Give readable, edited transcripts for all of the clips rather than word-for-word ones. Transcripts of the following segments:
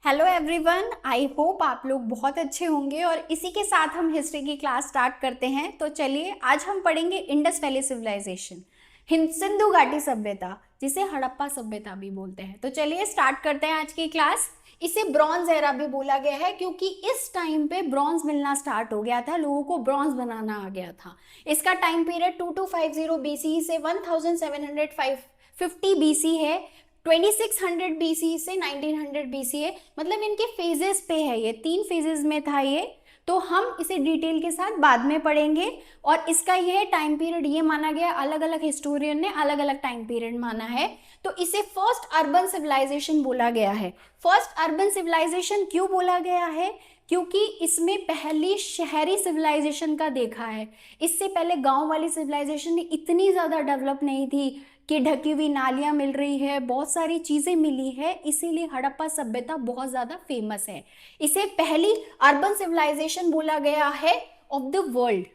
Hello everyone, I hope आप लोग बहुत अच्छे होंगे और इसी के साथ हम हिस्ट्री की क्लास स्टार्ट करते हैं। तो चलिए आज हम पढ़ेंगे इंडस वैली सिविलाइजेशन, सिंधु घाटी सभ्यता, जिसे हड़प्पा सभ्यता भी बोलते हैं। तो चलिए स्टार्ट करते हैं आज की क्लास। इसे ब्रॉन्ज एरा भी बोला गया है क्योंकि इस टाइम पे ब्रॉन्ज मिलना स्टार्ट हो गया था, लोगों को ब्रॉन्ज बनाना आ गया था। इसका टाइम पीरियड 2250 बीसी से 1750 बीसी है। 2600 बीसी से 1900 बीसी है, मतलब इनके फेजेस पे है, ये 3 फेजेस में था ये। तो हम इसे डिटेल के साथ बाद में पढ़ेंगे। और इसका ये टाइम पीरियड ये माना गया, अलग अलग हिस्टोरियन ने अलग अलग टाइम पीरियड माना है। तो इसे फर्स्ट अर्बन सिविलाइजेशन बोला गया है। फर्स्ट अर्बन सिविलाइजेशन क्यों बोला गया है? क्योंकि इसमें पहली शहरी सिविलाइजेशन का देखा है। इससे पहले गांव वाली सिविलाइजेशन इतनी ज़्यादा डेवलप नहीं थी कि ढकी हुई नालियाँ मिल रही है, बहुत सारी चीज़ें मिली है, इसीलिए हड़प्पा सभ्यता बहुत ज़्यादा फेमस है। इसे पहली अर्बन सिविलाइजेशन बोला गया है ऑफ द वर्ल्ड।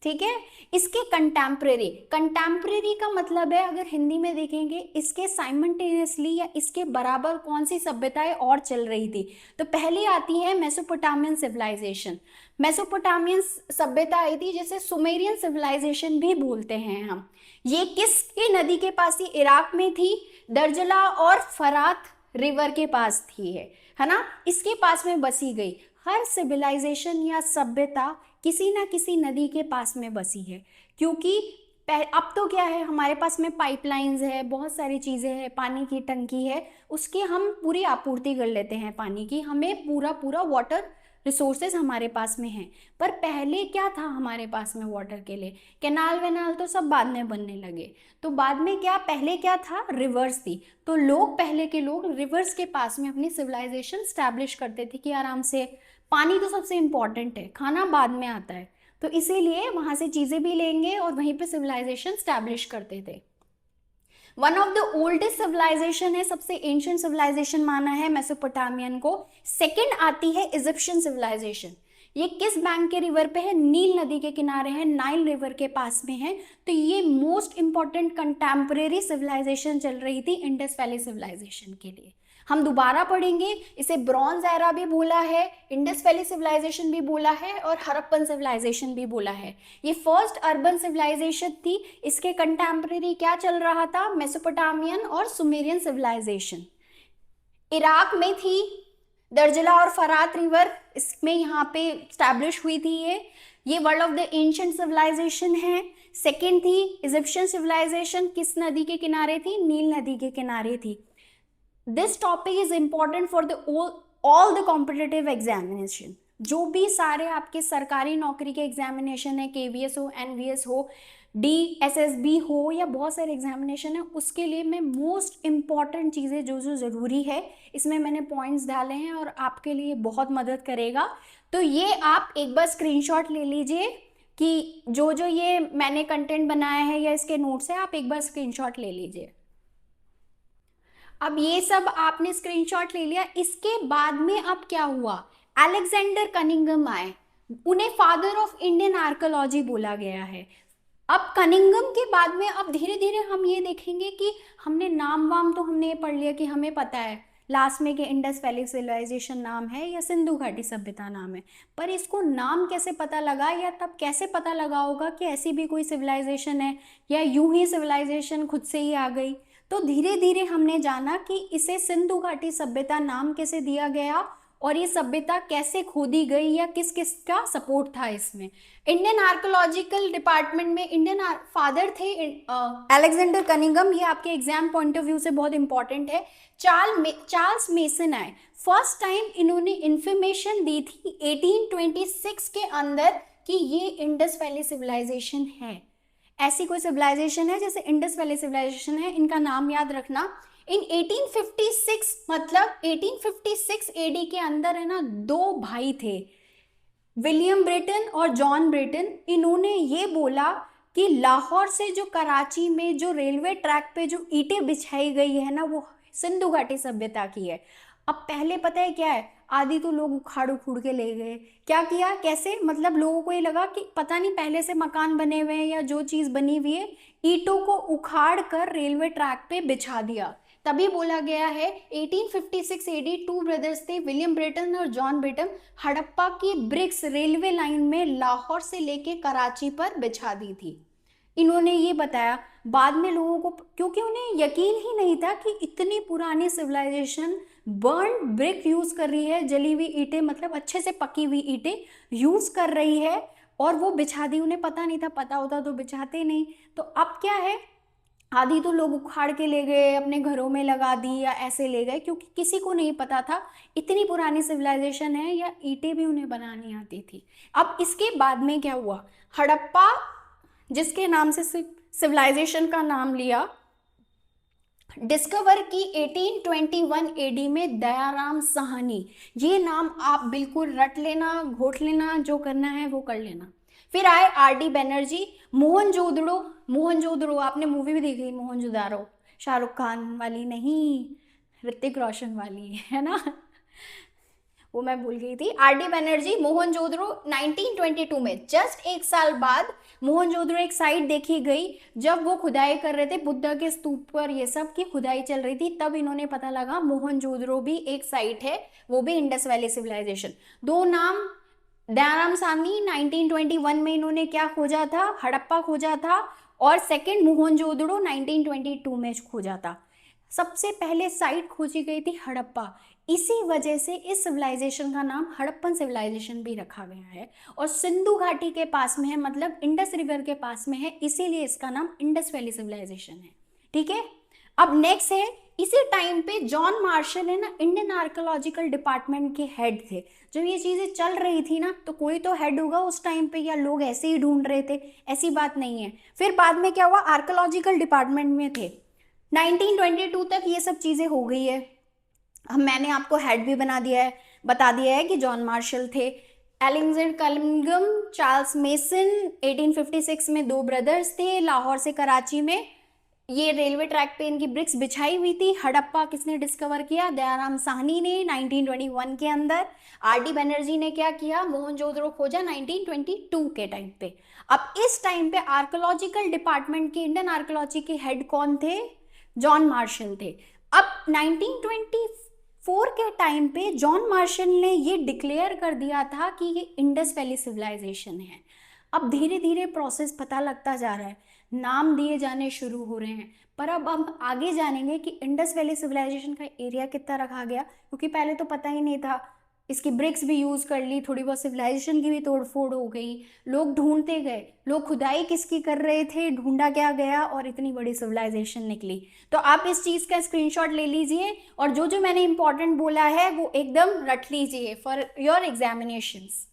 ठीक है। इसके कंटेम्प्रेरी का मतलब है, अगर हिंदी में देखेंगे, इसके साइमल्टेनियसली या इसके बराबर कौन सी सभ्यताएं और चल रही थी। तो पहली आती है मेसोपोटामियन सिविलाइजेशन। मेसोपोटामियन सभ्यता आई थी, जिसे सुमेरियन सिविलाइजेशन भी बोलते हैं हम। ये किसके नदी के पास थी? इराक में थी, दर्जला और फरात रिवर के पास थी, है ना। इसके पास में बसी गई। हर सिविलाइजेशन या सभ्यता किसी ना किसी नदी के पास में बसी है, क्योंकि अब तो क्या है, हमारे पास में पाइपलाइंस है, बहुत सारी चीज़ें हैं, पानी की टंकी है, उसकी हम पूरी आपूर्ति कर लेते हैं पानी की, हमें पूरा वाटर रिसोर्सेज हमारे पास में हैं। पर पहले क्या था हमारे पास में वाटर के लिए? कैनाल वेनाल तो सब बाद में बनने लगे। तो बाद में क्या, पहले क्या था? रिवर्स थी। तो पहले के लोग रिवर्स के पास में अपनी सिविलाइजेशन स्टैब्लिश करते थे कि आराम से, पानी तो सबसे इम्पॉर्टेंट है, खाना बाद में आता है, तो इसीलिए वहाँ से चीज़ें भी लेंगे और वहीं पे सिविलाइजेशन स्टैब्लिश करते थे। One of the oldest civilization है, सबसे एंशिएंट सिविलाइजेशन माना है मेसोपोटामियन को। सेकंड आती है इजिप्शियन सिविलाइजेशन। ये किस बैंक के रिवर पे है? नील नदी के किनारे है, नाइल रिवर के पास में है। तो ये मोस्ट इंपॉर्टेंट कंटेम्परेरी सिविलाइजेशन चल रही थी इंडस वैली सिविलाइजेशन के लिए। हम दोबारा पढ़ेंगे, इसे ब्रॉन्ज एरा भी बोला है, इंडस वैली सिविलाइजेशन भी बोला है और हड़प्पन सिविलाइजेशन भी बोला है। ये फर्स्ट अर्बन सिविलाइजेशन थी। इसके कंटेम्परेरी क्या चल रहा था? मेसोपोटामियन और सुमेरियन सिविलाइजेशन। इराक में थी, दर्जला और फरात रिवर, इसमें यहाँ पे स्टैब्लिश हुई थी ये world of the ancient civilization है। सेकेंड थी इजिप्शियन सिविलाइजेशन, किस नदी के किनारे थी? नील नदी के किनारे थी। This topic is important for the all the competitive examination. जो भी सारे आपके सरकारी नौकरी के एग्जामिनेशन है, केवीएस हो, एनवीएस हो, डीएसएसबी हो, या बहुत सारे एग्जामिनेशन है, उसके लिए मैं मोस्ट इम्पॉर्टेंट चीज़ें जो जो ज़रूरी है, इसमें मैंने पॉइंट्स डाले हैं और आपके लिए बहुत मदद करेगा। तो ये आप एक बार स्क्रीनशॉट ले लीजिए कि जो जो ये मैंने कंटेंट बनाया है या इसके नोट्स है, आप एक बार स्क्रीनशॉट ले लीजिए। अब ये सब आपने स्क्रीनशॉट ले लिया। इसके बाद में अब क्या हुआ? अलेक्जेंडर कनिंघम आए, उन्हें फादर ऑफ इंडियन आर्कियोलॉजी बोला गया है। अब कनिंघम के बाद में अब धीरे धीरे हम ये देखेंगे कि हमने नाम वाम तो हमने ये पढ़ लिया कि हमें पता है लास्ट में कि इंडस वैली सिविलाइजेशन नाम है या सिंधु घाटी सभ्यता नाम है, पर इसको नाम कैसे पता लगा, या तब कैसे पता लगा होगा कि ऐसी भी कोई सिविलाइजेशन है, या यूं ही सिविलाइजेशन खुद से ही आ गई। तो धीरे धीरे हमने जाना कि इसे सिंधु घाटी सभ्यता नाम कैसे दिया गया और ये सभ्यता कैसे खोदी गई या किस किस का सपोर्ट था इसमें। इंडियन आर्कियोलॉजिकल डिपार्टमेंट में इंडियन फादर थे अलेक्जेंडर कनिंघम। ये आपके एग्जाम पॉइंट ऑफ व्यू से बहुत इंपॉर्टेंट है। चार्ल्स मेसन आए, फर्स्ट टाइम इन्होंने इंफॉर्मेशन दी थी 1826 के अंदर कि ये इंडस वैली सिविलाइजेशन है। ऐसी कोई सिविलाइजेशन है जैसे इंडस वैली सिविलाइजेशन है, इनका नाम याद रखना। इन 1856 मतलब 1856 एडी के अंदर है ना, 2 भाई थे, विलियम ब्रेटन और जॉन ब्रेटन। इन्होंने ये बोला कि लाहौर से जो कराची में जो रेलवे ट्रैक पे जो ईंटें बिछाई गई है ना, वो सिंधु घाटी सभ्यता की है। अब पहले पता है क्या है, आधी तो लोग उखाड़ उखूड़ के ले गए। क्या किया, कैसे, मतलब लोगों को ये लगा कि पता नहीं पहले से मकान बने हुए हैं या जो चीज बनी हुई है, ईंटों को उखाड़ कर रेलवे ट्रैक पे बिछा दिया। तभी बोला गया है 1856 एडी टू ब्रदर्स थे, विलियम ब्रेटन और जॉन ब्रेटन, हड़प्पा की ब्रिक्स रेलवे लाइन में लाहौर से लेके कराची पर बिछा दी थी। इन्होंने ये बताया। बाद में लोगों को, क्योंकि उन्हें यकीन ही नहीं था कि इतनी पुरानी सिविलाइजेशन बर्न ब्रिक यूज कर रही है, जली हुई ईंटें, मतलब अच्छे से पकी हुई ईंटें यूज कर रही है, और वो बिछा दी। उन्हें पता नहीं था, पता होता तो बिछाते नहीं। तो अब क्या है, आधी तो लोग उखाड़ के ले गए, अपने घरों में लगा दी या ऐसे ले गए, क्योंकि किसी को नहीं पता था इतनी पुरानी सिविलाइजेशन है, या ईंटें भी उन्हें बनानी आती थी। अब इसके बाद में क्या हुआ, हड़प्पा जिसके नाम से सिविलाइजेशन का नाम लिया, डिस्कवर की 1821 एडी में दयाराम साहनी। ये नाम आप बिल्कुल रट लेना, घोट लेना, जो करना है वो कर लेना। फिर आए आर.डी. बनर्जी, मोहनजोदड़ो। मोहनजोदड़ो आपने मूवी भी देखी, मोहनजोदारो, शाहरुख खान वाली नहीं, ऋतिक रोशन वाली, है ना, वो मैं भूल गई थी। आर.डी. बनर्जी, मोहनजोदड़ो 1922 में, जस्ट एक साल बाद मोहनजोदड़ो एक साइट देखी गई, जब वो खुदाई कर रहे थे बुद्धा के स्तूप पर, ये सब की खुदाई चल रही थी, तब इन्होंने पता लगा मोहनजोदड़ो भी एक साइट है, वो भी इंडस वैली सिविलाइजेशन। दो नाम, दयाराम साहनी 1921 में इन्होंने क्या खोजा था, हड़प्पा खोजा था, और सेकंड मोहनजोदड़ो 1922 में खोजा था। सबसे पहले साइट खोजी गई थी हड़प्पा, इसी वजह से इस सिविलाइजेशन का नाम हड़प्पन सिविलाइजेशन भी रखा गया है, और सिंधु घाटी के पास में है, मतलब इंडस रिवर के पास में है, इसीलिए इसका नाम इंडस वैली सिविलाइजेशन है। ठीक है, अब नेक्स्ट है, इसी टाइम पे जॉन मार्शल है ना, इंडियन आर्कोलॉजिकल डिपार्टमेंट के हेड थे। जब ये चीजें चल रही थी ना, तो कोई तो हेड होगा उस टाइम पे, या लोग ऐसे ही ढूंढ रहे थे, ऐसी बात नहीं है। फिर बाद में क्या हुआ, आर्कोलॉजिकल डिपार्टमेंट में थे, 1922 तक ये सब चीजें हो गई है। अब मैंने आपको हेड भी बता दिया है कि जॉन मार्शल थे, एलेक्जेंडर कलिंगम, चार्ल्स मेसन, 1856 में दो ब्रदर्स थे, लाहौर से कराची में ये रेलवे ट्रैक पे इनकी ब्रिक्स बिछाई हुई थी। हड़प्पा किसने डिस्कवर किया, दयाराम साहनी ने 1921 के अंदर। आर.डी. बनर्जी ने क्या किया, मोहनजोदड़ो खोजा 1922 के टाइम पे। अब इस टाइम पे आर्कोलॉजिकल डिपार्टमेंट के, इंडियन आर्कोलॉजी के हेड कौन थे, जॉन मार्शल थे। अब 1924 के टाइम पे जॉन मार्शल ने ये डिक्लेयर कर दिया था कि ये इंडस वैली सिविलाइजेशन है। अब धीरे धीरे प्रोसेस पता लगता जा रहा है, नाम दिए जाने शुरू हो रहे हैं, पर अब हम आगे जानेंगे कि इंडस वैली सिविलाइजेशन का एरिया कितना रखा गया, क्योंकि पहले तो पता ही नहीं था। इसकी ब्रिक्स भी यूज कर ली, थोड़ी बहुत सिविलाइजेशन की भी तोड़फोड़ हो गई, लोग ढूंढते गए, लोग खुदाई किसकी कर रहे थे, ढूंढा क्या गया, और इतनी बड़ी सिविलाइजेशन निकली। तो आप इस चीज का स्क्रीनशॉट ले लीजिए, और जो जो मैंने इंपॉर्टेंट बोला है वो एकदम रट लीजिए फॉर योर एग्जामिनेशंस।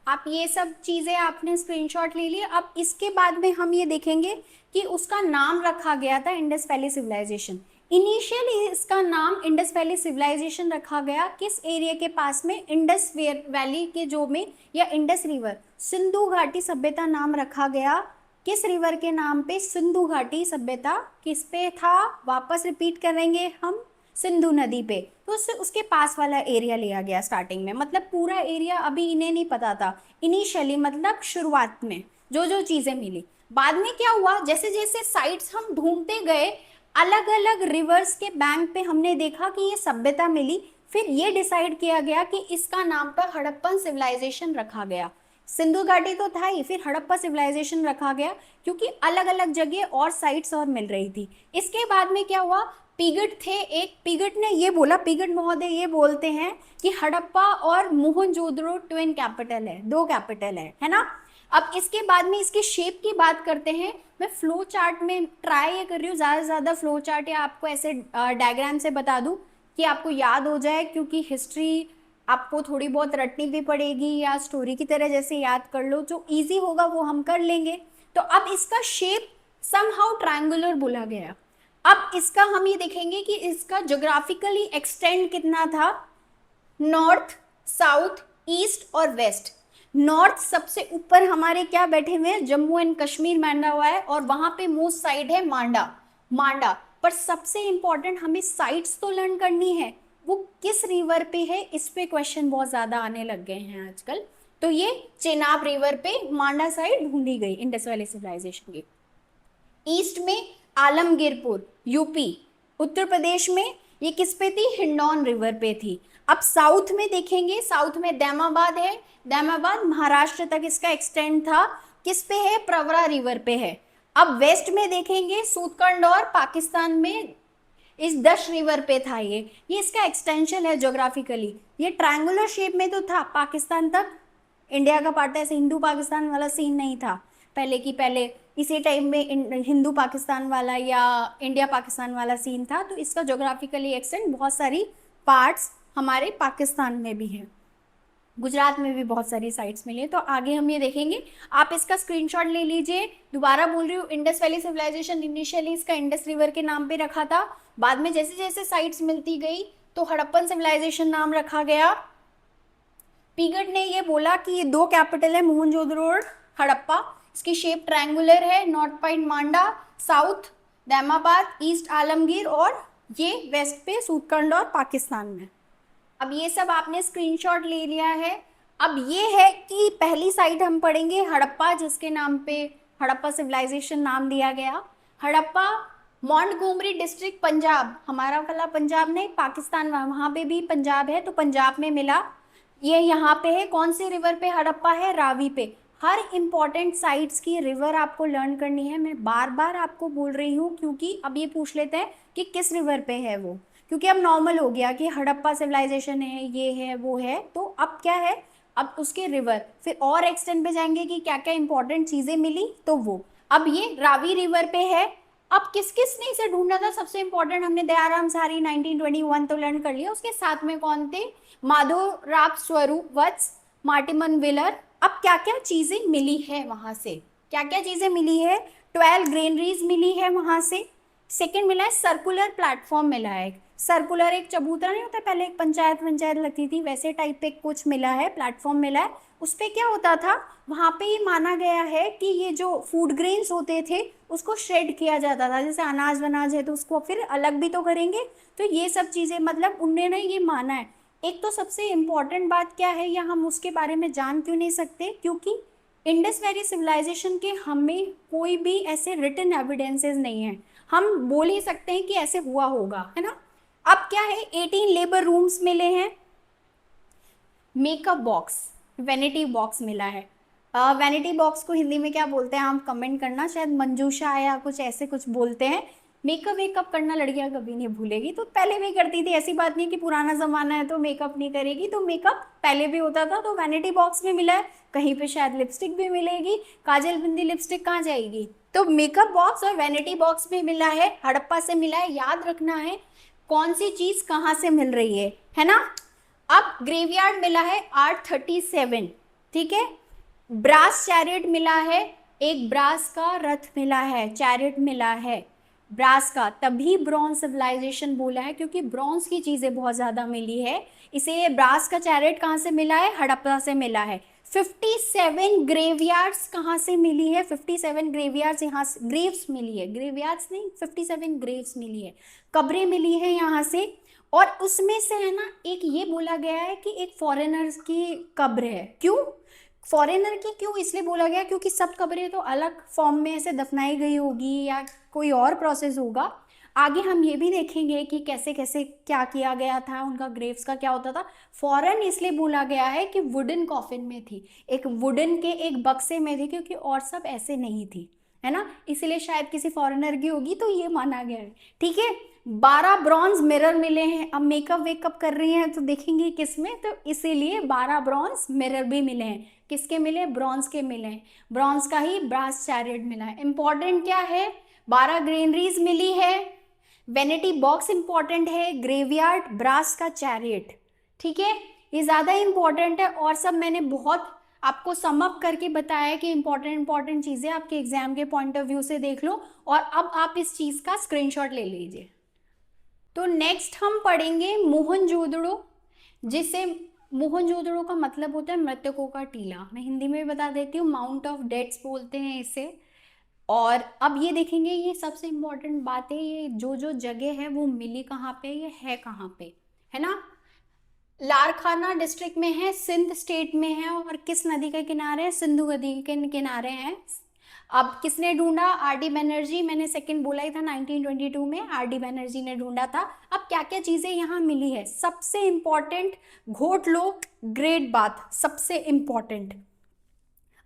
आप ये सब चीज़ें आपने स्क्रीनशॉट ले ली। अब इसके बाद में हम ये देखेंगे कि उसका नाम रखा गया था इंडस वैली सिविलाइजेशन। इनिशियली इसका नाम इंडस वैली सिविलाइजेशन रखा गया किस एरिया के पास में, इंडस वैली के जो में, या इंडस रिवर, सिंधु घाटी सभ्यता नाम रखा गया। किस रिवर के नाम पे, सिंधु घाटी सभ्यता किस पे था, वापस रिपीट करेंगे हम, सिंधु नदी पे। तो उसके पास वाला एरिया लिया गया स्टार्टिंग में, मतलब पूरा एरिया अभी इन्हें नहीं पता था इनिशियली, मतलब शुरुआत में जो जो चीजें मिली। बाद में क्या हुआ, जैसे जैसे साइट्स हम ढूंढते गए, अलग अलग रिवर्स के बैंक पे हमने देखा कि ये सभ्यता मिली, फिर ये डिसाइड किया गया कि इसका नाम पर हड़प्पन सिविलाइजेशन रखा गया। सिंधु घाटी तो था ही, फिर हड़प्पा सिविलाइजेशन रखा गया, क्योंकि अलग अलग जगह और साइट्स और मिल रही थी। इसके बाद में क्या हुआ, पिगट थे एक, पिगट ने ये बोला, पिगट महोदय ये बोलते हैं कि हड़प्पा और मोहनजोदड़ो ट्विन कैपिटल है, दो कैपिटल है ना। अब इसके बाद में इसकी शेप की बात करते हैं। मैं फ्लो चार्ट में ट्राई ये कर रही हूँ ज़्यादा से ज़्यादा फ्लो चार्ट या आपको ऐसे डायग्राम से बता दूँ कि आपको याद हो जाए, क्योंकि हिस्ट्री आपको थोड़ी बहुत रटनी भी पड़ेगी, या स्टोरी की तरह जैसे याद कर लो, जो ईजी होगा वो हम कर लेंगे। तो अब इसका शेप समहाउ ट्रायंगुलर बोला गया। अब इसका हम ये देखेंगे कि इसका ज्योग्राफिकली एक्सटेंड कितना था, नॉर्थ, साउथ, ईस्ट और वेस्ट। नॉर्थ सबसे ऊपर हमारे क्या बैठे हुए हैं, जम्मू एंड कश्मीर बैठा हुआ है, और वहां पे मोस्ट साइड है मांडा। पर सबसे इंपॉर्टेंट हमें साइट्स तो लर्न करनी है, वो किस रिवर पे है, इस पे क्वेश्चन बहुत ज़्यादा आने लग गए हैं आजकल। तो ये चेनाब रिवर पे मांडा साइट ढूंढी गई इंडस वैली सिविलाइजेशन की। ईस्ट में आलमगीरपुर यूपी, उत्तर प्रदेश में ये किस पे थी, हिंडौन रिवर पे थी। अब साउथ में देखेंगे, साउथ में दैमाबाद है, दैमाबाद महाराष्ट्र तक इसका एक्सटेंड था, किस पे है, प्रवरा रिवर पे है। अब वेस्ट में देखेंगे सूतकंड और पाकिस्तान में इस दश रिवर पे था ये इसका एक्सटेंशन है ज्योग्राफिकली। ये ट्रायंगुलर शेप में तो था, पाकिस्तान तक इंडिया का पार्ट, ऐसे हिंदू पाकिस्तान वाला सीन नहीं था पहले की पहले, इसी टाइम में हिंदू पाकिस्तान वाला या इंडिया पाकिस्तान वाला सीन था। तो इसका ज्योग्राफिकली एक्सटेंड बहुत सारी पार्ट्स हमारे पाकिस्तान में भी हैं, गुजरात में भी बहुत सारी साइट्स मिली है। तो आगे हम ये देखेंगे, आप इसका स्क्रीनशॉट ले लीजिए। दोबारा बोल रही हूँ, इंडस वैली सिविलाइजेशन इनिशियली इसका इंडस रिवर के नाम पे रखा था, बाद में जैसे जैसे साइट्स मिलती गई तो हड़प्पन सिविलाइजेशन नाम रखा गया। पीगट ने ये बोला कि ये दो कैपिटल है, मोहनजोदड़ो और हड़प्पा, इसकी शेप ट्रायंगुलर है, नॉर्थ पॉइंट मांडा, साउथ दैमाबाद, ईस्ट आलमगीर और ये वेस्ट पे सूतकंड और पाकिस्तान में। अब ये सब आपने स्क्रीनशॉट ले लिया है। अब ये है कि पहली साइट हम पढ़ेंगे हड़प्पा, जिसके नाम पे हड़प्पा सिविलाइजेशन नाम दिया गया। हड़प्पा मोंटगोमरी डिस्ट्रिक्ट पंजाब, हमारा वाला पंजाब नहीं, पाकिस्तान वहाँ पे भी पंजाब है, तो पंजाब में मिला। ये यहाँ पे है, कौन से रिवर पे हड़प्पा है, रावी पे। हर इंपॉर्टेंट साइट्स की रिवर आपको लर्न करनी है, मैं बार बार आपको बोल रही हूँ, क्योंकि अब ये पूछ लेते हैं कि किस रिवर पे है वो, क्योंकि अब नॉर्मल हो गया कि हड़प्पा सिविलाइजेशन है, ये है वो है, तो अब क्या है, अब उसके रिवर फिर और एक्सटेंड पे जाएंगे कि क्या क्या इंपॉर्टेंट चीज़ें मिली, तो वो अब ये रावी रिवर पे है। अब किस किस ने इसे ढूंढा था, सबसे इंपॉर्टेंट हमने दयाराम सारी 1921 तो लर्न कर लिया, उसके साथ में कौन थे, माधोराव स्वरूप वत्स, मार्टिमन विलर। अब क्या क्या चीज़ें मिली है वहाँ से, क्या क्या चीज़ें मिली है, 12 ग्रेनरीज मिली है वहाँ से। सेकंड मिला है सर्कुलर प्लेटफॉर्म मिला है, सर्कुलर एक चबूतरा नहीं होता, पहले एक पंचायत लगती थी वैसे टाइप पे कुछ मिला है, प्लेटफॉर्म मिला है। उस पर क्या होता था, वहाँ पे ये माना गया है कि ये जो फूड ग्रेन्स होते थे उसको श्रेड किया जाता था, जैसे अनाज वनाज है तो उसको फिर अलग भी तो करेंगे, तो ये सब चीज़ें मतलब उन्होंने ये माना है। एक तो सबसे इम्पॉर्टेंट बात क्या है, या हम उसके बारे में जान क्यों नहीं सकते, क्योंकि इंडस वैली सिविलाइजेशन के हमें कोई भी ऐसे रिटन एविडेंसेस नहीं है, हम बोल ही सकते हैं कि ऐसे हुआ होगा, है ना। अब क्या है, 18 लेबर रूम्स मिले हैं, मेकअप बॉक्स, वैनिटी बॉक्स मिला है। वैनिटी बॉक्स को हिंदी में क्या बोलते हैं आप कमेंट करना, शायद मंजूषा या कुछ ऐसे कुछ बोलते हैं। मेकअप वेकअप करना लड़कियां कभी नहीं भूलेगी, तो पहले भी करती थी, ऐसी बात नहीं कि पुराना ज़माना है तो मेकअप नहीं करेगी, तो मेकअप पहले भी होता था। तो वैनिटी बॉक्स में मिला है, कहीं पे शायद लिपस्टिक भी मिलेगी, काजल बिंदी लिपस्टिक कहाँ जाएगी, तो मेकअप बॉक्स और वैनिटी बॉक्स में मिला है, हड़प्पा से मिला है। याद रखना है कौन सी चीज़ कहाँ से मिल रही है ना। अब ग्रेवयार्ड मिला है 837, ठीक है। ब्रास चैरियट मिला है, एक ब्रास का रथ मिला है, चैरियट मिला है ब्रास का, तभी ब्रॉन्ज सिविलाइजेशन बोला है, क्योंकि ब्रॉन्ज की चीज़ें बहुत ज़्यादा मिली है, इसे ब्रास का चैरियट कहाँ से मिला है, हड़प्पा से मिला है। 57 ग्रेवयार्ड्स कहाँ से मिली है, 57 ग्रेवयार्ड्स यहाँ से, ग्रेव्स मिली है, ग्रेवयार्ड्स नहीं, 57 ग्रेव्स मिली है, कब्रें मिली है यहाँ से। और उसमें से है ना, एक ये बोला गया है कि एक फॉरेनर्स की कब्र है। क्यों फॉरेनर की, क्यों इसलिए बोला गया, क्योंकि सब कब्रें तो अलग फॉर्म में ऐसे दफनाई गई होगी या कोई और प्रोसेस होगा। आगे हम ये भी देखेंगे कि कैसे कैसे क्या किया गया था, उनका ग्रेव्स का क्या होता था। फॉरेन इसलिए बोला गया है कि वुडन कॉफिन में थी, एक वुडन के एक बक्से में थी, क्योंकि और सब ऐसे नहीं थी, है ना, इसलिए शायद किसी फॉरेनर की होगी, तो ये माना गया है, ठीक है। 12 ब्रॉन्ज मिरर मिले हैं। अब मेकअप वेकअप कर रही हैं तो देखेंगे किसमें, तो इसीलिए 12 ब्रॉन्ज मिरर भी मिले हैं। किसके मिले, ब्रॉन्ज के मिले हैं, ब्रॉन्ज का ही ब्रास चैरियट मिला है। इंपॉर्टेंट क्या है, 12 ग्रेनरीज मिली है, वैनिटी बॉक्स इंपॉर्टेंट है, ग्रेवयार्ड, ब्रास का चैरियट, ठीक है, ये ज़्यादा इंपॉर्टेंट है। और सब मैंने बहुत आपको सम अप करके बताया कि इंपॉर्टेंट चीज़ें आपके एग्जाम के पॉइंट ऑफ व्यू से देख लो, और अब आप इस चीज़ का स्क्रीनशॉट ले लीजिए। तो नेक्स्ट हम पढ़ेंगे मोहनजोदड़ो, जिसे मोहनजोदड़ो का मतलब होता है मृतकों का टीला, मैं हिंदी में भी बता देती हूँ, माउंट ऑफ डेड्स बोलते हैं इसे। और अब ये देखेंगे, ये सबसे इम्पोर्टेंट बात है, ये जो जो जगह है वो मिली कहाँ पे, ये है कहाँ पे, है ना। लारखाना डिस्ट्रिक्ट में है, सिंध स्टेट में है, और किस नदी के किनारे है, सिंधु नदी के किनारे हैं। अब किसने ढूंढा, आर डी बनर्जी, मैंने सेकंड बोला ही था 1922 में आर डी बनर्जी ने ढूंढा था। अब क्या क्या चीजें यहाँ मिली है, सबसे इंपॉर्टेंट घोट लो ग्रेट बाथ, सबसे इंपॉर्टेंट।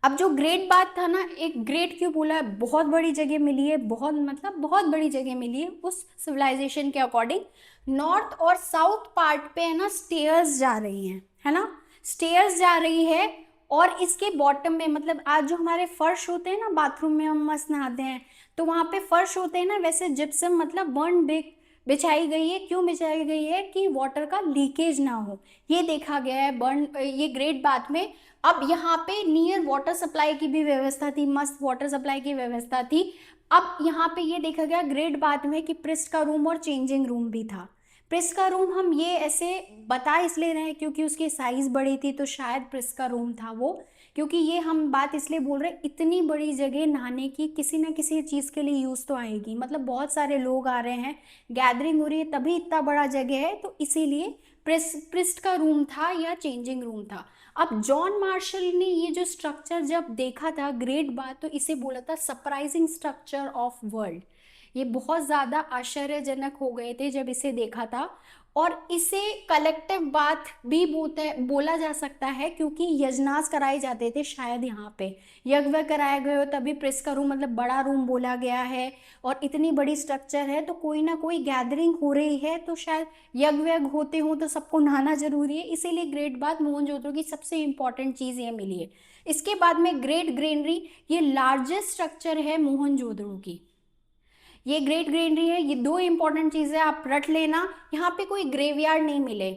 अब जो ग्रेट बात था ना, एक ग्रेट क्यों बोला है, बहुत बड़ी जगह मिली है, बहुत मतलब बहुत बड़ी जगह मिली है उस सिविलाइजेशन के अकॉर्डिंग। नॉर्थ और साउथ पार्ट पे है ना स्टेयर्स जा रही हैं, है ना, स्टेयर्स जा रही है। और इसके बॉटम में, मतलब आज जो हमारे फर्श होते हैं ना बाथरूम में हम मस्त नहाते हैं, तो वहाँ पे फर्श होते हैं ना, वैसे जिप्सम मतलब बर्न बिछाई गई है। क्यों बिछाई गई है, कि वाटर का लीकेज ना हो, ये देखा गया है बर्न ये ग्रेट बाथ में। अब यहाँ पे नियर वाटर सप्लाई की भी व्यवस्था थी, मस्त वाटर सप्लाई की व्यवस्था थी। अब यहाँ पे ये देखा गया ग्रेट बाथ में कि प्रिस्ट का रूम और चेंजिंग रूम भी था। प्रिस्ट का रूम हम ये ऐसे बता इसलिए रहे हैं क्योंकि उसकी साइज बड़ी थी, तो शायद प्रिस्ट का रूम था वो। क्योंकि ये हम बात इसलिए बोल रहे हैं, इतनी बड़ी जगह नहाने की किसी ना किसी चीज़ के लिए यूज़ तो आएगी, मतलब बहुत सारे लोग आ रहे हैं, गैदरिंग हो रही है, तभी इतना बड़ा जगह है, तो इसीलिए प्रिस्ट का रूम था या चेंजिंग रूम था। अब जॉन मार्शल ने ये जो स्ट्रक्चर जब देखा था ग्रेट बाथ, तो इसे बोला था सरप्राइजिंग स्ट्रक्चर ऑफ वर्ल्ड। ये बहुत ज़्यादा आश्चर्यजनक हो गए थे जब इसे देखा था। और इसे कलेक्टिव बाथ भी बोला जा सकता है, क्योंकि यजनास कराए जाते थे शायद यहाँ पे, यज्ञ कराया गया हो, तभी प्रेस का रूम मतलब बड़ा रूम बोला गया है। और इतनी बड़ी स्ट्रक्चर है तो कोई ना कोई गैदरिंग हो रही है, तो शायद यज्ञ होते हो तो सबको नहाना जरूरी है, इसीलिए ग्रेट बाथ मोहनजोदड़ो की सबसे इंपॉर्टेंट चीज़ ये मिली है। इसके बाद में ग्रेट ग्रेनरी, ये लार्जेस्ट स्ट्रक्चर है मोहनजोदड़ो की, ये ग्रेट ग्रेनरी है। ये दो इंपॉर्टेंट चीजें आप रट लेना। यहाँ पे कोई ग्रेवयार्ड नहीं मिले,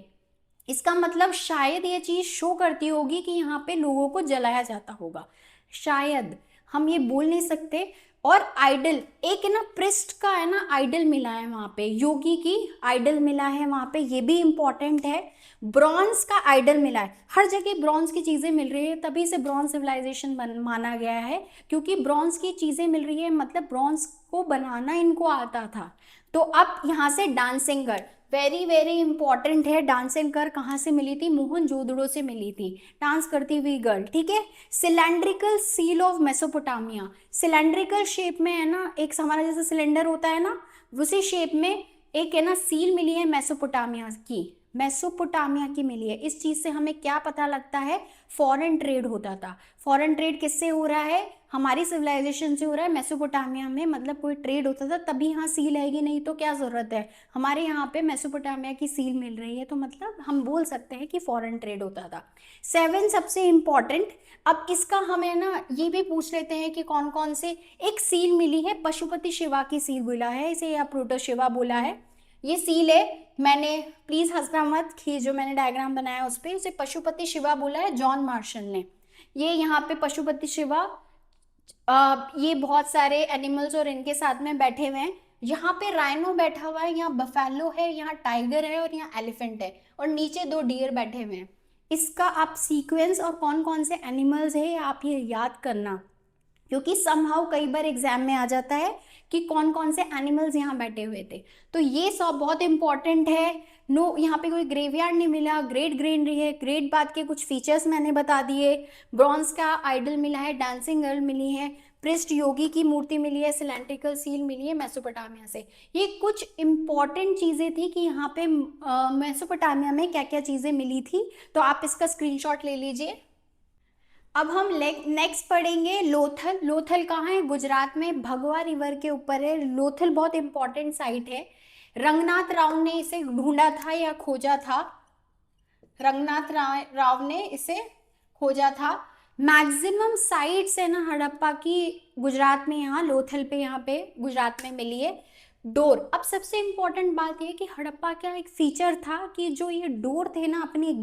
इसका मतलब शायद ये चीज शो करती होगी कि यहाँ पे लोगों को जलाया जाता होगा, शायद, हम ये बोल नहीं सकते। और आइडल, एक है ना प्रिस्ट का है ना आइडल मिला है वहाँ पे, योगी की आइडल मिला है वहाँ पे, ये भी इंपॉर्टेंट है। ब्रॉन्ज का आइडल मिला है, हर जगह ब्रॉन्ज की चीज़ें मिल रही है, तभी से ब्रॉन्ज सिविलाइजेशन माना गया है, क्योंकि ब्रॉन्ज की चीज़ें मिल रही है, मतलब ब्रॉन्ज को बनाना इनको आता था। तो अब यहाँ से dancing girl, very very important है। डांसिंग गर्ल कहाँ से मिली थी, मोहनजोदड़ो से मिली थी, डांस करती हुई गर्ल, ठीक है। Cylindrical seal of Mesopotamia, cylindrical shape में है ना, एक हमारा जैसे सिलेंडर होता है ना, उसी शेप में एक है ना सील मिली है मेसोपोटामिया की, मेसोपोटामिया की मिली है। इस चीज़ से हमें क्या पता लगता है, फॉरेन ट्रेड होता था। फॉरेन ट्रेड किससे हो रहा है, हमारी सिविलाइजेशन से हो रहा है, मेसोपोटामिया में मतलब कोई ट्रेड होता था, तभी यहाँ सील आएगी, नहीं तो क्या ज़रूरत है, हमारे यहाँ पे मेसोपोटामिया की सील मिल रही है, तो मतलब हम बोल सकते हैं कि फॉरेन ट्रेड होता था। 7 सबसे इम्पॉर्टेंट, अब इसका हमें ना ये भी पूछ लेते हैं कि कौन कौन से, एक सील मिली है पशुपति शिवा की सील बोला है इसे, या प्लूटो शिवा बोला है, ये सील है। मैंने प्लीज हंसना मत कि जो मैंने डायग्राम बनाया उस पर, उसे पशुपति शिवा बोला है जॉन मार्शल ने। ये यहाँ पे पशुपति शिवा, ये बहुत सारे एनिमल्स और इनके साथ में बैठे हुए हैं। यहाँ पे राइनो बैठा हुआ है, यहाँ बफेलो है, यहाँ टाइगर है और यहाँ एलिफेंट है, और नीचे 2 डियर बैठे हुए हैं। इसका आप सीक्वेंस और कौन कौन से एनिमल्स है आप ये याद करना, क्योंकि समहाउ कई बार एग्जाम में आ जाता है कि कौन कौन से एनिमल्स यहाँ बैठे हुए थे, तो ये सब बहुत इंपॉर्टेंट है। नो, यहाँ पे कोई ग्रेवयार्ड नहीं मिला, ग्रेट ग्रेनरी है। ग्रेट बाथ के कुछ फीचर्स मैंने बता दिए, ब्रॉन्ज का आइडल मिला है, डांसिंग गर्ल मिली है, प्रिस्ट योगी की मूर्ति मिली है, सिलेंड्रिकल सील मिली है मेसोपोटामिया से। ये कुछ इंपॉर्टेंट चीज़ें थी कि यहाँ पे मेसोपोटामिया में क्या क्या चीज़ें मिली थी, तो आप इसका स्क्रीनशॉट ले लीजिए। अब हम नेक्स्ट पढ़ेंगे लोथल। लोथल कहाँ है, गुजरात में, भगवा रिवर के ऊपर है। लोथल बहुत इंपॉर्टेंट साइट है। रंगनाथ राव ने इसे ढूंढा था या खोजा था, रंगनाथ राव ने इसे खोजा था। मैक्सिमम साइट्स है ना हड़प्पा की गुजरात में, यहाँ लोथल पे, यहाँ पे गुजरात में मिली है। डोर, अब सबसे इंपॉर्टेंट बात यह कि हड़प्पा का एक फीचर था कि जो ये डोर थे ना, अपने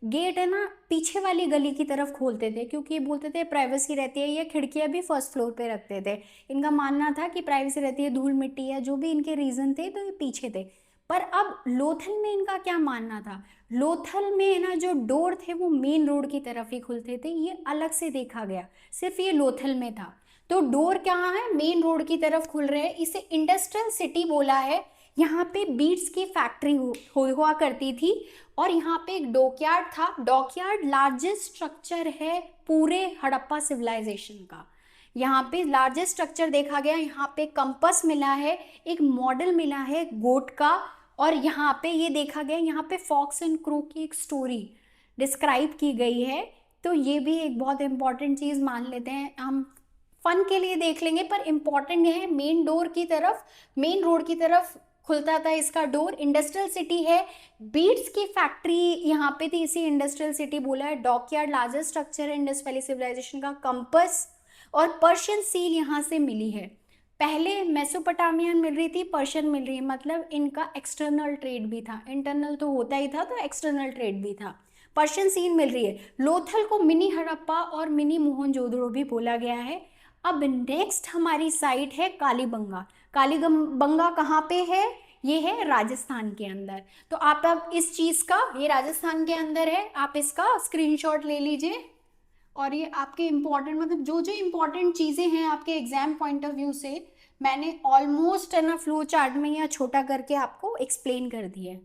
गेट है ना पीछे वाली गली की तरफ खोलते थे, क्योंकि ये बोलते थे प्राइवेसी रहती है, या खिड़कियां भी फर्स्ट फ्लोर पे रखते थे। इनका मानना था कि प्राइवेसी रहती है, धूल मिट्टी है, जो भी इनके रीजन थे, तो ये पीछे थे। पर अब लोथल में इनका क्या मानना था, लोथल में ना जो डोर थे वो मेन रोड की तरफ ही खुलते थे, ये अलग से देखा गया, सिर्फ ये लोथल में था। तो डोर कहाँ है, मेन रोड की तरफ खुल रहे हैं, इसे इंडस्ट्रियल सिटी बोला है। यहाँ पे बीड्स की फैक्ट्री हुआ करती थी और यहाँ पे एक डॉकयार्ड था। डॉकयार्ड लार्जेस्ट स्ट्रक्चर है पूरे हड़प्पा सिविलाइजेशन का। यहाँ पे लार्जेस्ट स्ट्रक्चर देखा गया, यहाँ पे कंपस मिला है, एक मॉडल मिला है गोट का, और यहाँ पे ये देखा गया, यहाँ पे फॉक्स एंड क्रो की एक स्टोरी डिस्क्राइब की गई है। तो ये भी एक बहुत इंपॉर्टेंट चीज़ मान लेते हैं, हम फन के लिए देख लेंगे, पर इम्पॉर्टेंट ये है मेन डोर की तरफ, मेन रोड की तरफ खुलता था इसका डोर। इंडस्ट्रियल सिटी है, बीड्स की फैक्ट्री यहाँ पे थी, इसी इंडस्ट्रियल सिटी बोला है। डॉकयार्ड लार्जेस्ट स्ट्रक्चर है इंडस वैली सिविलाइजेशन का। कंपस और पर्शियन सील यहाँ से मिली है। पहले मेसोपोटामियन मिल रही थी, पर्शियन मिल रही है, मतलब इनका एक्सटर्नल ट्रेड भी था, इंटरनल तो होता ही था, तो एक्सटर्नल ट्रेड भी था। पर्शियन सील मिल रही है। लोथल को मिनी हड़प्पा और मिनी मोहनजोदड़ो भी बोला गया है। अब नेक्स्ट हमारी साइट है कालीबंगा। कालीबंगा कहाँ पे है, ये है राजस्थान के अंदर। तो आप अब इस चीज़ का, ये राजस्थान के अंदर है, आप इसका स्क्रीनशॉट ले लीजिए। और ये आपके इम्पॉर्टेंट, मतलब जो जो इम्पॉर्टेंट चीज़ें हैं आपके एग्जाम पॉइंट ऑफ व्यू से, मैंने ऑलमोस्ट है ना फ्लो चार्ट में या छोटा करके आपको एक्सप्लेन कर दिया है।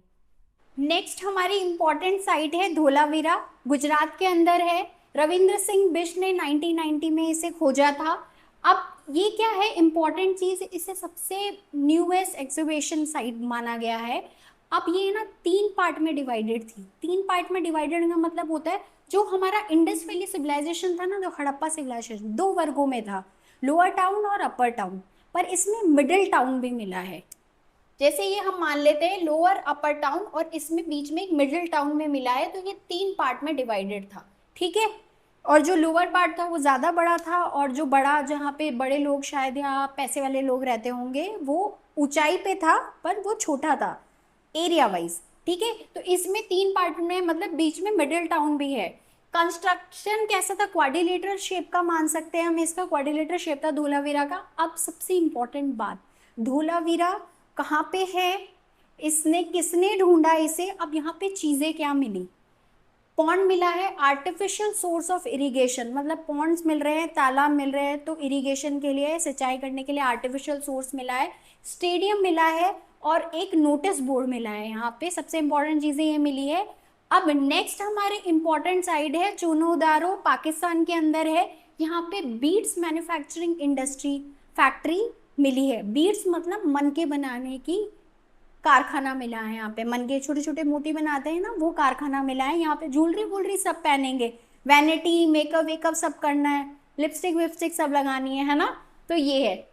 नेक्स्ट हमारी इम्पॉर्टेंट साइट है धोलावीरा, गुजरात के अंदर है। रविंद्र सिंह बिष्ट ने 1990 में इसे खोजा था। अब ये क्या है इम्पॉर्टेंट चीज़, इसे सबसे न्यूएस्ट एग्जीबिशन साइट माना गया है। अब ये ना 3 पार्ट में डिवाइडेड थी। 3 पार्ट में डिवाइडेड का मतलब होता है, जो हमारा इंडस वैली सिविलाइजेशन था ना, जो हड़प्पा सिविलाइजेशन 2 वर्गों में था, लोअर टाउन और अपर टाउन, पर इसमें मिडिल टाउन भी मिला है। जैसे ये हम मान लेते हैं लोअर अपर टाउन, और इसमें बीच में एक मिडिल टाउन में मिला है, तो ये 3 पार्ट में डिवाइडेड था, ठीक है। और जो लोअर पार्ट था वो ज़्यादा बड़ा था, और जो बड़ा, जहाँ पे बड़े लोग शायद या पैसे वाले लोग रहते होंगे, वो ऊंचाई पे था, पर वो छोटा था एरिया वाइज, ठीक है। तो इसमें 3 पार्ट में, मतलब बीच में मिडिल टाउन भी है। कंस्ट्रक्शन कैसा था, क्वाड्रिलेटरल शेप का मान सकते हैं हम इसका, क्वाड्रिलेटरल शेप था धोलावीरा का। अब सबसे इम्पोर्टेंट बात, धोलावीरा कहाँ पे है, इसने किसने ढूंढा इसे, अब यहाँ पे चीज़ें क्या मिली। पॉन्ड मिला है, आर्टिफिशियल सोर्स ऑफ इरिगेशन, मतलब पॉन्ड्स मिल रहे हैं, तालाब मिल रहे हैं, तो इरिगेशन के लिए, सिंचाई करने के लिए आर्टिफिशियल सोर्स मिला है। स्टेडियम मिला है और एक नोटिस बोर्ड मिला है। यहाँ पे सबसे इंपॉर्टेंट चीज़ें ये मिली है। अब नेक्स्ट हमारे इंपॉर्टेंट साइड है चुनोदारो, पाकिस्तान के अंदर है। यहाँ पे बीड्स मैन्युफैक्चरिंग इंडस्ट्री फैक्ट्री मिली है। बीड्स मतलब मन के बनाने की कारखाना मिला है। यहाँ पे मन के छोटे छोटे मोती बनाते हैं ना, वो कारखाना मिला है। यहाँ पे ज्वेलरी वुलरी सब पहनेंगे, वैनिटी मेकअप वेकअप सब करना है, लिपस्टिक विपस्टिक सब लगानी है ना। तो ये है,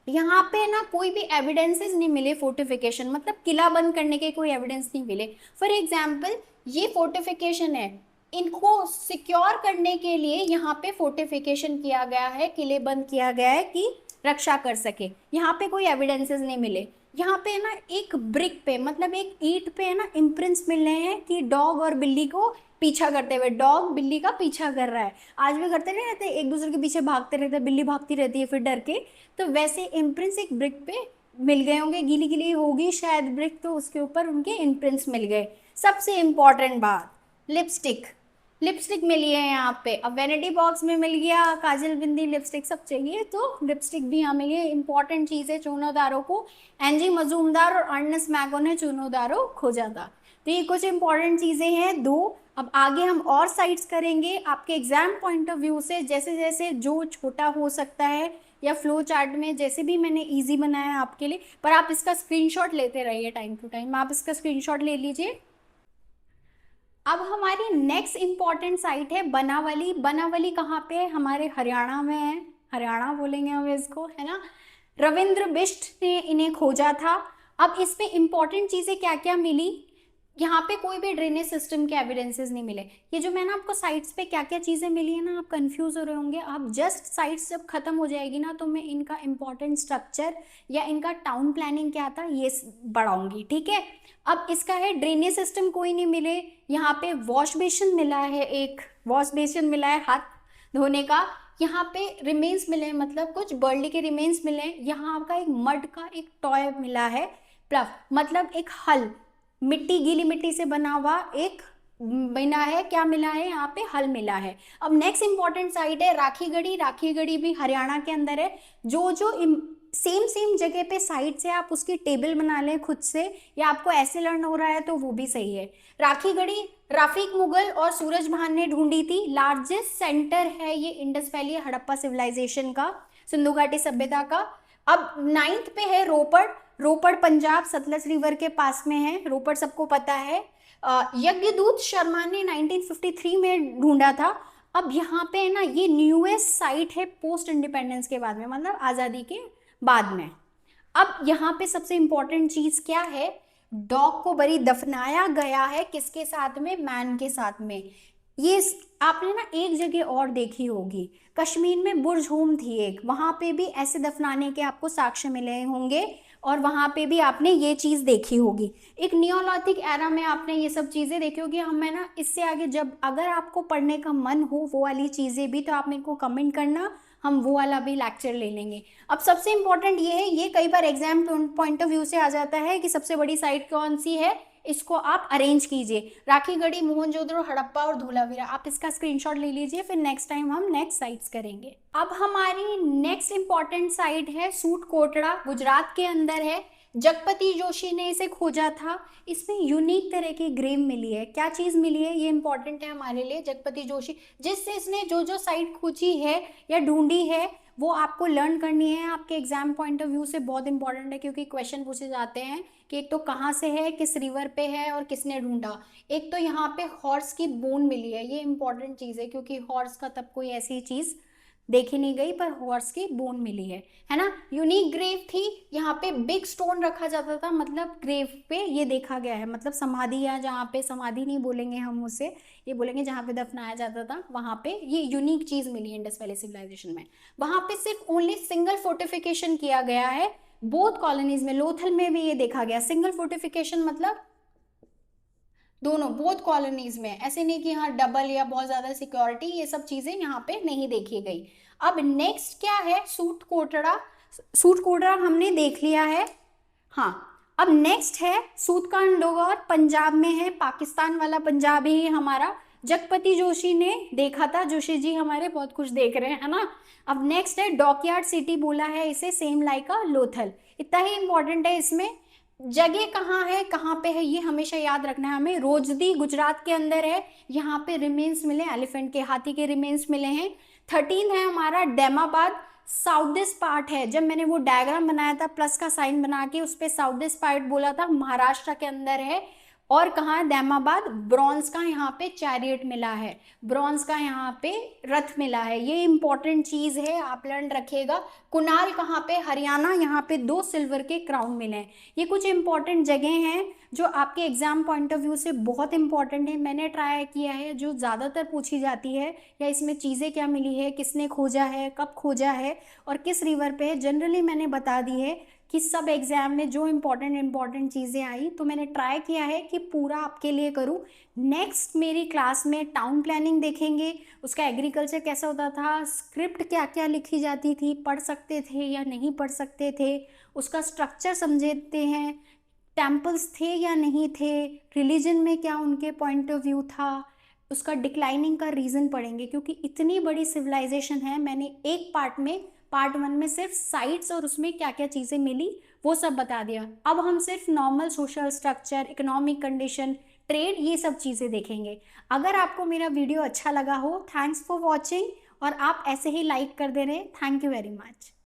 यहाँ पे ना कोई भी एविडेंसेस नहीं मिले फोर्टिफिकेशन, मतलब किला बंद करने के कोई एविडेंस नहीं मिले। फॉर एग्जाम्पल ये फोर्टिफिकेशन है, इनको सिक्योर करने के लिए यहाँ पे फोर्टिफिकेशन किया गया है, किले बंद किया गया है कि रक्षा कर सके। यहाँ पे कोई एविडेंसेस नहीं मिले। यहाँ पे ना एक ब्रिक पे, मतलब एक ईंट पे है ना इम्प्रिंट्स मिल रहे हैं कि डॉग और बिल्ली को पीछा करते हुए, डॉग बिल्ली का पीछा कर रहा है। आज भी करते नहीं रहते, एक दूसरे के पीछे भागते रहते, बिल्ली भागती रहती है फिर डर के, तो वैसे इम्प्रिंट्स एक ब्रिक पे मिल गए होंगे, गीली गीली होगी शायद ब्रिक, तो उसके ऊपर उनके इम्प्रिंट्स मिल गए। सबसे इम्पॉर्टेंट बात, लिपस्टिक, लिपस्टिक मिली है यहाँ पे। अब वैनिटी बॉक्स में मिल गया, काजल बिंदी लिपस्टिक सब चाहिए तो लिपस्टिक भी यहाँ मिली है। इंपॉर्टेंट चीज़ है, चूनोदारो को एनजी मजूमदार और अर्नेस्ट मैगो ने चूनोदारो खोजा था। तो ये कुछ इंपॉर्टेंट चीज़ें हैं 2। अब आगे हम और साइट्स करेंगे आपके एग्जाम पॉइंट ऑफ व्यू से, जैसे जैसे जो छोटा हो सकता है या फ्लो चार्ट में जैसे भी मैंने इजी बनाया है आपके लिए, पर आप इसका स्क्रीनशॉट लेते रहिए टाइम टू टाइम, आप इसका स्क्रीनशॉट ले लीजिए। अब हमारी नेक्स्ट इंपॉर्टेंट साइट है बनावली। बनावली कहाँ पे है, हमारे हरियाणा में है, हरियाणा बोलेंगे हम इसको, है ना। रविंद्र बिष्ट ने इन्हें खोजा था। अब इसमें इंपॉर्टेंट चीज़ें क्या क्या मिली, यहाँ पे कोई भी ड्रेनेज सिस्टम के एविडेंसेस नहीं मिले। ये जो मैंने आपको साइट्स पे क्या क्या चीज़ें मिली है ना, आप कंफ्यूज हो रहे होंगे। आप जस्ट साइट्स जब खत्म हो जाएगी ना, तो मैं इनका इंपॉर्टेंट स्ट्रक्चर या इनका टाउन प्लानिंग क्या था ये बढ़ाऊंगी, ठीक है। अब इसका है ड्रेनेज सिस्टम कोई नहीं मिले। यहाँ पे वॉश बेसिन मिला है, एक वॉश बेसिन मिला है हाथ धोने का। यहाँ पे रिमेन्स मिले, मतलब कुछ बर्ली के रिमेन्स मिले। यहाँ का एक मड का एक टॉय मिला है, प्लफ मतलब एक हल, मिट्टी, गीली मिट्टी से बना हुआ एक मिला है, क्या मिला है यहाँ पे, हल मिला है। अब नेक्स्ट इंपॉर्टेंट साइट है राखीगढ़ी। राखीगढ़ी भी हरियाणा के अंदर है। जो जो सेम सेम जगह पे साइट्स है, आप उसकी टेबल बना लें खुद से, या आपको ऐसे लर्न हो रहा है तो वो भी सही है। राखीगढ़ी राफिक मुगल और सूरज भान ने ढूंढी थी। लार्जेस्ट सेंटर है ये इंडस वैली हड़प्पा सिविलाइजेशन का, सिंधु घाटी सभ्यता का। अब 9th पे है रोपड़। रोपड़ पंजाब सतलज रिवर के पास में है, रोपड़ सबको पता है। यज्ञदूत शर्मा ने 1953 में ढूंढा था। अब यहाँ पे है ना, ये न्यूएस्ट साइट है पोस्ट इंडिपेंडेंस के बाद में, मतलब आज़ादी के बाद में। अब यहाँ पे सबसे इंपॉर्टेंट चीज क्या है, डॉग को बरी दफनाया गया है किसके साथ में, मैन के साथ में। ये आपने ना एक जगह और देखी होगी, कश्मीर में बुर्ज होम थी एक, वहां पे भी ऐसे दफनाने के आपको साक्ष्य मिले होंगे, और वहां पे भी आपने ये चीज देखी होगी। एक नियोलिथिक एरा में आपने ये सब चीजें देखी होगी। हमें ना इससे आगे जब अगर आपको पढ़ने का मन हो वो वाली चीजें भी, तो आप मेरे को कमेंट करना, हम वो वाला भी लेक्चर ले लेंगे। अब सबसे इंपॉर्टेंट ये है, ये कई बार एग्जाम पॉइंट ऑफ व्यू से आ जाता है कि सबसे बड़ी साइट कौन सी है, इसको आप अरेंज कीजिए। राखीगढ़ी, मोहनजोदड़ो, हड़प्पा और धोलावीरा, आप इसका स्क्रीनशॉट ले लीजिए, फिर नेक्स्ट टाइम हम नेक्स्ट साइट्स करेंगे। अब हमारी नेक्स्ट इंपॉर्टेंट साइट है सूट कोटड़ा, गुजरात के अंदर है। जगपति जोशी ने इसे खोजा था। इसमें यूनिक तरह की ग्रेव मिली है। क्या चीज मिली है, ये इंपॉर्टेंट है हमारे लिए। जगपति जोशी जिससे इसने जो जो साइट खोजी है या ढूंढी है, वो आपको लर्न करनी है। आपके एग्जाम पॉइंट ऑफ व्यू से बहुत इंपॉर्टेंट है, क्योंकि क्वेश्चन पूछे जाते हैं कि एक तो कहाँ से है, किस रिवर पे है और किसने ढूंढा। एक तो यहाँ पे हॉर्स की बोन मिली है, ये इंपॉर्टेंट चीज़ है, क्योंकि हॉर्स का तब कोई ऐसी चीज़ देखी नहीं गई, पर हॉर्स की बोन मिली है ना। यूनिक ग्रेव थी। यहाँ पे बिग स्टोन रखा जाता था, मतलब ग्रेव पे ये देखा गया है, मतलब समाधि, या जहाँ पे समाधि नहीं बोलेंगे हम उसे, ये बोलेंगे जहाँ पे दफनाया जाता था, वहाँ पे ये यूनिक चीज मिली है इंडस वैली सिविलाइजेशन में। वहाँ पे सिर्फ ओनली सिंगल फोर्टिफिकेशन किया गया है। बोथ कॉलोनीज में, लोथल में भी ये देखा गया। सिंगल फोर्टिफिकेशन मतलब दोनों, बोथ कॉलोनीज में, ऐसे नहीं कि हाँ डबल या बहुत ज्यादा सिक्योरिटी, ये सब चीजें यहाँ पे नहीं देखी गई। अब नेक्स्ट क्या है, सूट कोटड़ा। सूट कोटड़ा हमने देख लिया है। हाँ, अब नेक्स्ट है सूत का अंडोगौर, पंजाब में है, पाकिस्तान वाला पंजाब ही हमारा। जगपति जोशी ने देखा था, जोशी जी हमारे बहुत कुछ देख रहे हैं, है ना। अब नेक्स्ट है डॉकयार्ड सिटी, बोला है इसे, सेम लाइक अ लोथल। इतना ही इंपॉर्टेंट है इसमें। जगह कहाँ है, कहाँ पे है, ये हमेशा याद रखना है हमें। रोजदी गुजरात के अंदर है। यहाँ पे रिमेन्स मिले एलिफेंट के, हाथी के रिमेन्स मिले हैं। 13 है हमारा डैमाबाद, साउथ ईस्ट पार्ट है। जब मैंने वो डायग्राम बनाया था प्लस का साइन बना के, उस पर साउथ ईस्ट पार्ट बोला था, महाराष्ट्र के अंदर है। और कहाँ है, दैमाबाद। ब्रॉन्ज का यहाँ पे चैरियट मिला है, ब्रॉन्ज का यहाँ पे रथ मिला है, ये इंपॉर्टेंट चीज है, आप लर्न रखिएगा। कुनाल कहाँ पे, हरियाणा, यहाँ पे 2 सिल्वर के क्राउन मिले हैं। ये कुछ इंपॉर्टेंट जगह हैं जो आपके एग्जाम पॉइंट ऑफ व्यू से बहुत इंपॉर्टेंट है। मैंने ट्राई किया है, जो ज़्यादातर पूछी जाती है, या इसमें चीज़ें क्या मिली है, किसने खोजा है, कब खोजा है और किस रिवर पे है, जनरली मैंने बता दी है कि सब एग्जाम में जो इंपॉर्टेंट चीज़ें आई, तो मैंने ट्राई किया है कि पूरा आपके लिए करूँ। नेक्स्ट मेरी क्लास में टाउन प्लानिंग देखेंगे, उसका एग्रीकल्चर कैसा होता था, स्क्रिप्ट क्या क्या लिखी जाती थी, पढ़ सकते थे या नहीं पढ़ सकते थे, उसका स्ट्रक्चर समझते हैं, टेम्पल्स थे या नहीं थे, रिलीजन में क्या उनके पॉइंट ऑफ व्यू था, उसका डिक्लाइनिंग का रीज़न पढ़ेंगे। क्योंकि इतनी बड़ी सिविलाइजेशन है, मैंने एक पार्ट में, पार्ट 1 में सिर्फ साइट्स और उसमें क्या क्या चीज़ें मिली वो सब बता दिया। अब हम सिर्फ normal social structure, economic condition, trade, ये सब चीज़ें देखेंगे। अगर आपको मेरा वीडियो अच्छा लगा हो, थैंक्स फॉर वॉचिंग, और आप ऐसे ही लाइक कर दे रहे, थैंक यू वेरी मच।